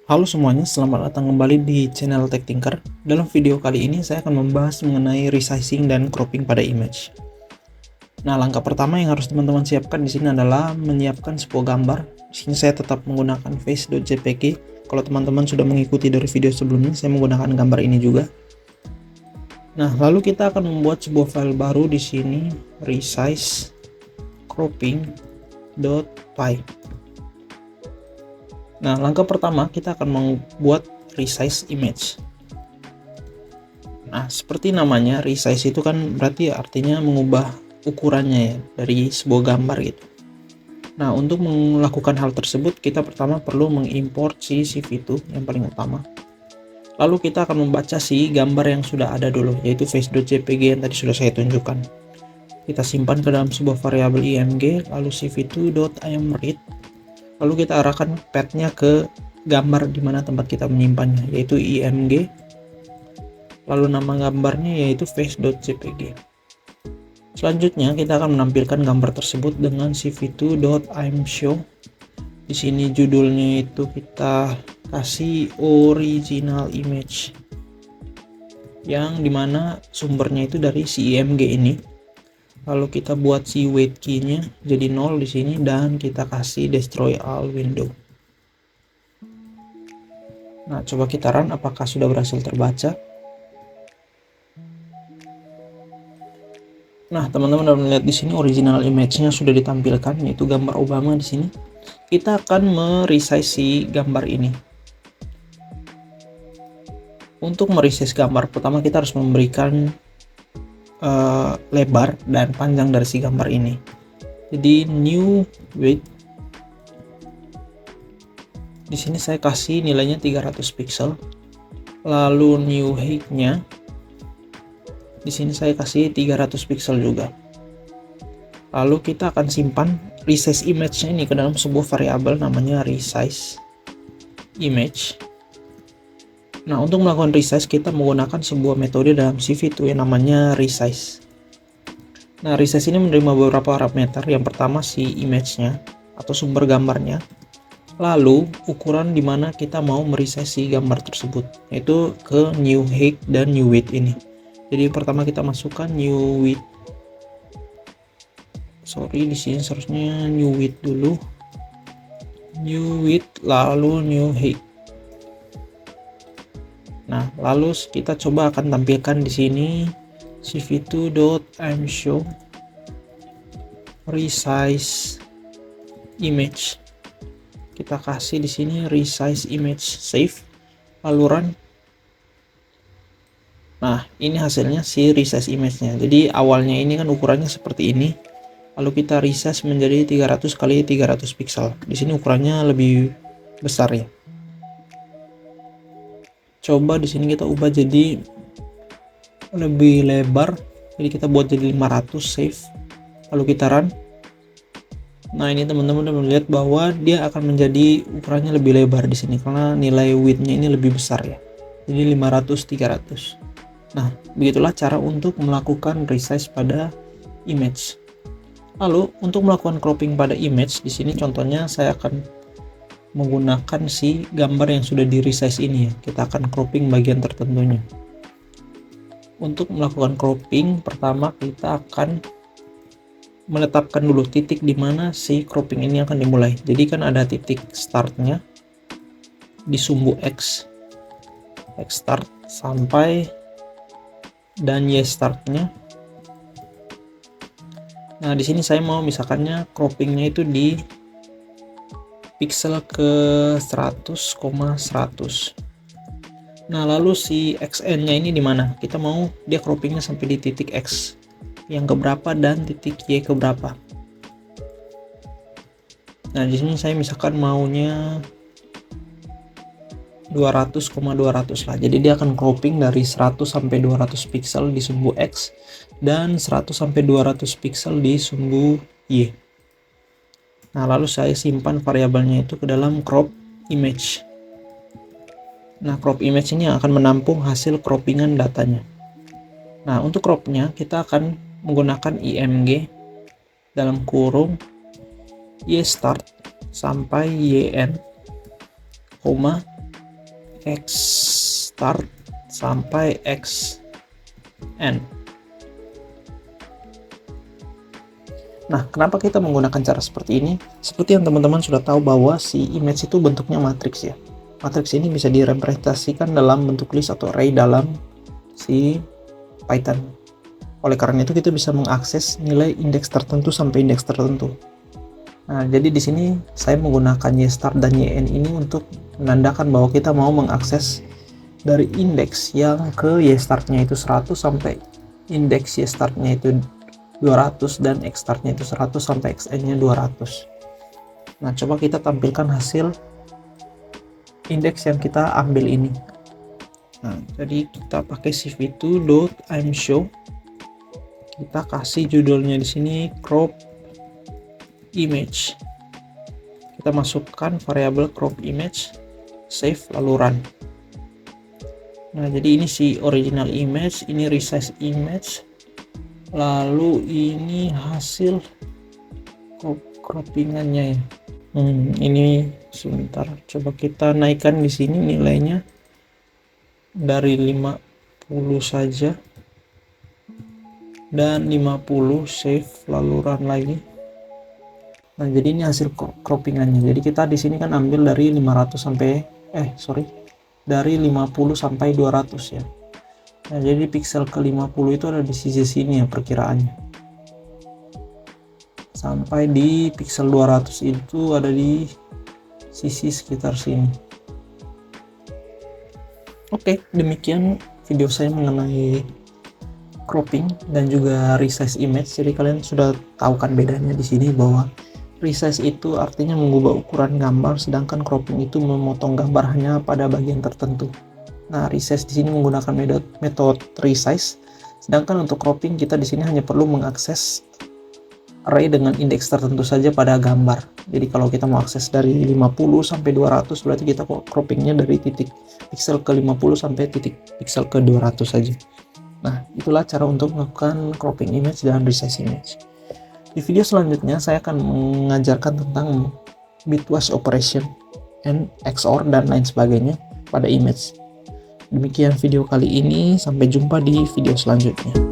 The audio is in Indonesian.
Halo semuanya, selamat datang kembali di channel Tech Tinker. Dalam video kali ini saya akan membahas mengenai resizing dan cropping pada image. Nah, langkah pertama yang harus teman-teman siapkan di sini adalah menyiapkan sebuah gambar. Di sini saya tetap menggunakan face.jpg. Kalau teman-teman sudah mengikuti dari video sebelumnya, saya menggunakan gambar ini juga. Nah, lalu kita akan membuat sebuah file baru di sini, resize cropping.py. Nah, langkah pertama kita akan membuat resize image. Nah, seperti namanya, resize itu kan berarti artinya mengubah ukurannya ya dari sebuah gambar gitu. Nah, untuk melakukan hal tersebut kita pertama perlu mengimport si CV2 yang paling utama. Lalu kita akan membaca si gambar yang sudah ada dulu, yaitu face.jpg yang tadi sudah saya tunjukkan. Kita simpan ke dalam sebuah variabel img, lalu cv2.imread. Lalu kita arahkan path-nya ke gambar di mana tempat kita menyimpannya, yaitu img. Lalu nama gambarnya yaitu face.jpg. Selanjutnya kita akan menampilkan gambar tersebut dengan cv2.imshow. Di sini judulnya itu kita kasih original image, yang dimana sumbernya itu dari si img ini. Lalu kita buat si weight key-nya jadi 0 di sini dan kita kasih destroy all window. Nah, coba kita run apakah sudah berhasil terbaca. Nah, teman-teman dapat melihat di sini original image-nya sudah ditampilkan, yaitu gambar Obama di sini. Kita akan meresize si gambar ini. Untuk meresize gambar, pertama kita harus memberikan lebar dan panjang dari si gambar ini. Jadi new width. Di sini saya kasih nilainya 300 pixel. Lalu new height-nya di sini saya kasih 300 pixel juga. Lalu kita akan simpan resize image-nya ini ke dalam sebuah variabel namanya resize image. Nah, untuk melakukan resize kita menggunakan sebuah metode dalam CV2 yang namanya resize. Nah, resize ini menerima beberapa parameter. Yang pertama si image-nya atau sumber gambarnya. Lalu ukuran dimana kita mau meresize si gambar tersebut, yaitu ke new height dan new width ini. Jadi pertama kita masukkan new width. Di sini seharusnya new width dulu. New width lalu new height. Nah, lalu kita coba akan tampilkan di sini cv2.imshow resize image. Kita kasih di sini resize image, save, lalu run. Nah, ini hasilnya si resize image-nya. Jadi awalnya ini kan ukurannya seperti ini. Lalu kita resize menjadi 300 x 300 pixel. Di sini ukurannya lebih besar ya. Coba di sini kita ubah jadi lebih lebar. Jadi kita buat jadi 500, save. Lalu kita run. Nah, ini teman-teman udah melihat bahwa dia akan menjadi ukurannya lebih lebar di sini karena nilai width-nya ini lebih besar ya. Jadi 500 300. Nah, begitulah cara untuk melakukan resize pada image. Lalu, untuk melakukan cropping pada image, di sini contohnya saya akan menggunakan si gambar yang sudah di resize ini ya. Kita akan cropping bagian tertentunya. Untuk melakukan cropping, pertama kita akan menetapkan dulu titik di mana si cropping ini akan dimulai. Jadi kan ada titik startnya di sumbu X start sampai dan Y startnya. Nah, di sini saya mau misalkannya croppingnya itu di pixel ke 100,100. Nah, lalu si XN-nya ini di mana? Kita mau dia croppingnya sampai di titik X yang keberapa dan titik Y keberapa. Nah, di sini saya misalkan maunya 200,200 lah. Jadi dia akan cropping dari 100 sampai 200 pixel di sumbu X dan 100 sampai 200 pixel di sumbu Y. Nah, lalu saya simpan variabelnya itu ke dalam crop image. Nah, crop image ini akan menampung hasil croppingan datanya. Nah, untuk cropnya kita akan menggunakan img dalam kurung y start sampai yn, koma X start sampai X end. Nah, kenapa kita menggunakan cara seperti ini? Seperti yang teman-teman sudah tahu bahwa si image itu bentuknya matriks ya. Matriks ini bisa direpresentasikan dalam bentuk list atau array dalam si Python. Oleh karena itu kita bisa mengakses nilai indeks tertentu sampai indeks tertentu. Nah, jadi di sini saya menggunakan Y_start dan YN ini untuk menandakan bahwa kita mau mengakses dari indeks yang ke Y_start-nya itu 100 sampai indeks Y_start-nya itu 200 dan X_start-nya itu 100 sampai Xn-nya 200. Nah, coba kita tampilkan hasil indeks yang kita ambil ini. Nah, jadi kita pakai cv2.imshow. Kita kasih judulnya di sini crop image. Kita masukkan variabel crop image, save lalu run. Nah, jadi ini si original image, ini resize image, lalu ini hasil croppingannya ya. Ini sebentar, coba kita naikkan di sini nilainya dari 50 saja dan 50, save lalu run lagi. Nah, jadi ini hasil croppingannya. Jadi kita di sini kan ambil dari 500 sampai dari 50 sampai 200 ya. Nah, jadi pixel ke 50 itu ada di sisi sini ya perkiraannya. Sampai di pixel 200 itu ada di sisi sekitar sini. Oke, demikian video saya mengenai cropping dan juga resize image. Jadi kalian sudah tahu kan bedanya di sini bahwa resize itu artinya mengubah ukuran gambar, sedangkan cropping itu memotong gambar hanya pada bagian tertentu. Nah, resize di sini menggunakan metode resize, sedangkan untuk cropping kita di sini hanya perlu mengakses array dengan indeks tertentu saja pada gambar. Jadi kalau kita mau akses dari 50 sampai 200 berarti kita croppingnya dari titik pixel ke 50 sampai titik pixel ke 200 saja. Nah, itulah cara untuk melakukan cropping image dan resize image. Di video selanjutnya saya akan mengajarkan tentang bitwise operation, and XOR dan lain sebagainya pada image. Demikian video kali ini, sampai jumpa di video selanjutnya.